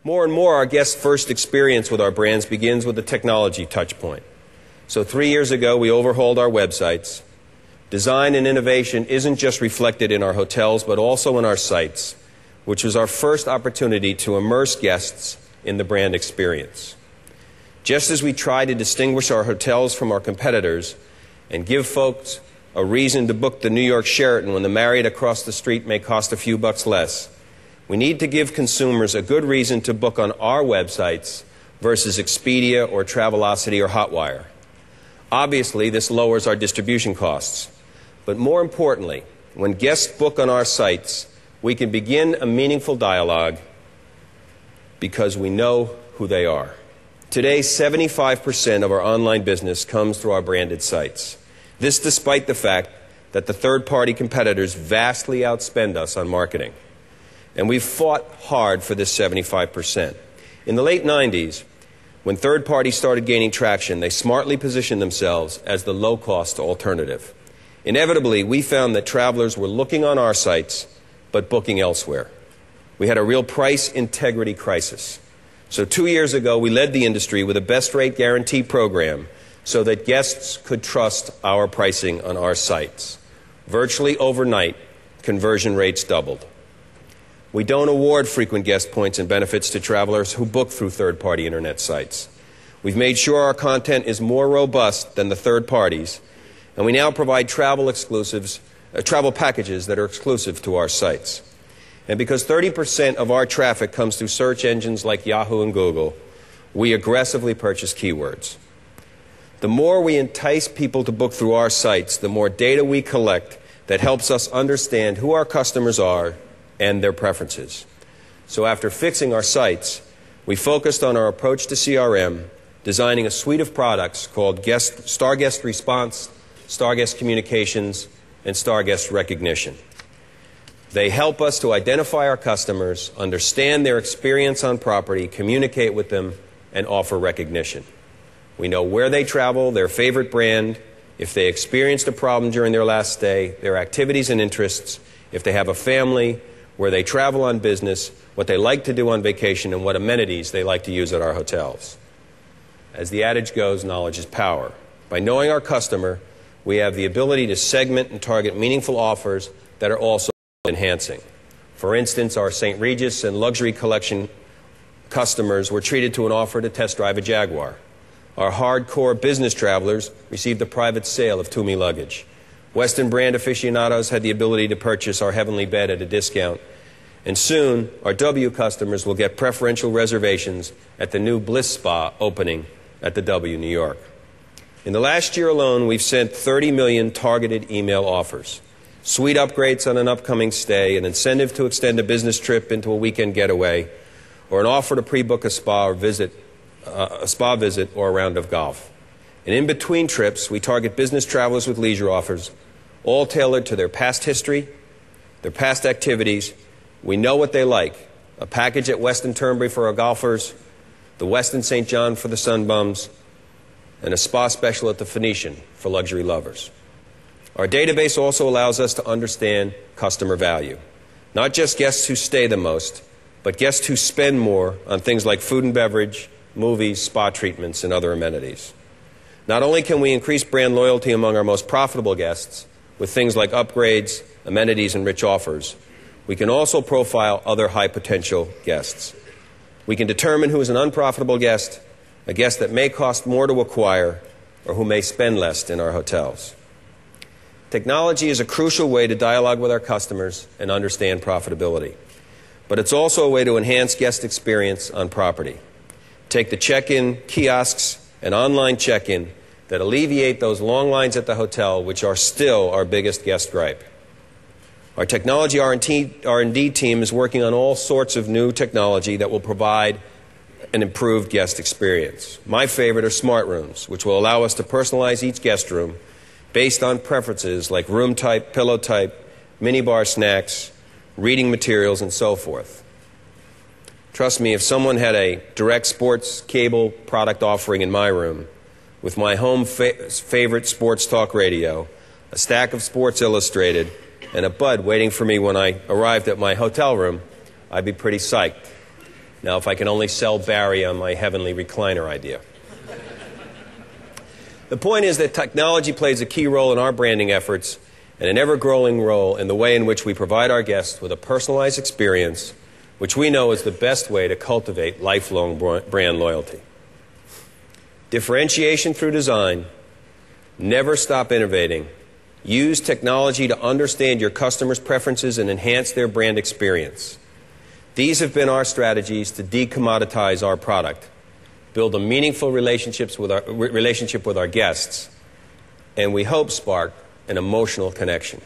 More and more, our guests' first experience with our brands begins with a technology touchpoint. So 3 years ago, we overhauled our websites. Design and innovation isn't just reflected in our hotels, but also in our sites, which was our first opportunity to immerse guests in the brand experience. Just as we try to distinguish our hotels from our competitors and give folks a reason to book the New York Sheraton when the Marriott across the street may cost a few bucks less, we need to give consumers a good reason to book on our websites versus Expedia or Travelocity or Hotwire. Obviously, this lowers our distribution costs. But more importantly, when guests book on our sites, we can begin a meaningful dialogue because we know who they are. Today, 75% of our online business comes through our branded sites. This despite the fact that the third-party competitors vastly outspend us on marketing. And we've fought hard for this 75%. In the late 90s, when third parties started gaining traction, they smartly positioned themselves as the low-cost alternative. Inevitably, we found that travelers were looking on our sites, but booking elsewhere. We had a real price integrity crisis. So 2 years ago, we led the industry with a best rate guarantee program so that guests could trust our pricing on our sites. Virtually overnight, conversion rates doubled. We don't award frequent guest points and benefits to travelers who book through third-party internet sites. We've made sure our content is more robust than the third parties, and we now provide travel packages that are exclusive to our sites. And because 30% of our traffic comes through search engines like Yahoo and Google, we aggressively purchase keywords. The more we entice people to book through our sites, the more data we collect that helps us understand who our customers are and their preferences. So after fixing our sites, we focused on our approach to CRM, designing a suite of products called Star Guest Response, Star Guest Communications, and Star Guest Recognition. They help us to identify our customers, understand their experience on property, communicate with them, and offer recognition. We know where they travel, their favorite brand, if they experienced a problem during their last stay, their activities and interests, if they have a family, where they travel on business, what they like to do on vacation, and what amenities they like to use at our hotels. As the adage goes, knowledge is power. By knowing our customer, we have the ability to segment and target meaningful offers that are also enhancing. For instance, our St. Regis and Luxury Collection customers were treated to an offer to test drive a Jaguar. Our hardcore business travelers received a private sale of Toomey luggage. Westin brand aficionados had the ability to purchase our Heavenly Bed at a discount. And soon, our W customers will get preferential reservations at the new Bliss Spa opening at the W New York. In the last year alone, we've sent 30 million targeted email offers, suite upgrades on an upcoming stay, an incentive to extend a business trip into a weekend getaway, or an offer to pre-book a spa visit or a round of golf. And in between trips, we target business travelers with leisure offers, all tailored to their past history, their past activities. We know what they like. A package at Westin Turnberry for our golfers, the Westin St. John for the sunbums, and a spa special at the Phoenician for luxury lovers. Our database also allows us to understand customer value. Not just guests who stay the most, but guests who spend more on things like food and beverage, movies, spa treatments, and other amenities. Not only can we increase brand loyalty among our most profitable guests with things like upgrades, amenities, and rich offers, we can also profile other high-potential guests. We can determine who is an unprofitable guest, a guest that may cost more to acquire, or who may spend less in our hotels. Technology is a crucial way to dialogue with our customers and understand profitability. But it's also a way to enhance guest experience on property. Take the check-in kiosks and online check-in that alleviate those long lines at the hotel, which are still our biggest guest gripe. Our technology R&D team is working on all sorts of new technology that will provide an improved guest experience. My favorite are smart rooms, which will allow us to personalize each guest room based on preferences like room type, pillow type, minibar snacks, reading materials, and so forth. Trust me, if someone had a direct sports cable product offering in my room, with my home favorite sports talk radio, a stack of Sports Illustrated, and a bud waiting for me when I arrived at my hotel room, I'd be pretty psyched. Now, if I can only sell Barry on my heavenly recliner idea. The point is that technology plays a key role in our branding efforts and an ever-growing role in the way in which we provide our guests with a personalized experience, which we know is the best way to cultivate lifelong brand loyalty. Differentiation through design, never stop innovating, use technology to understand your customers' preferences and enhance their brand experience. These have been our strategies to decommoditize our product, build a meaningful relationship with our guests, and we hope spark an emotional connection.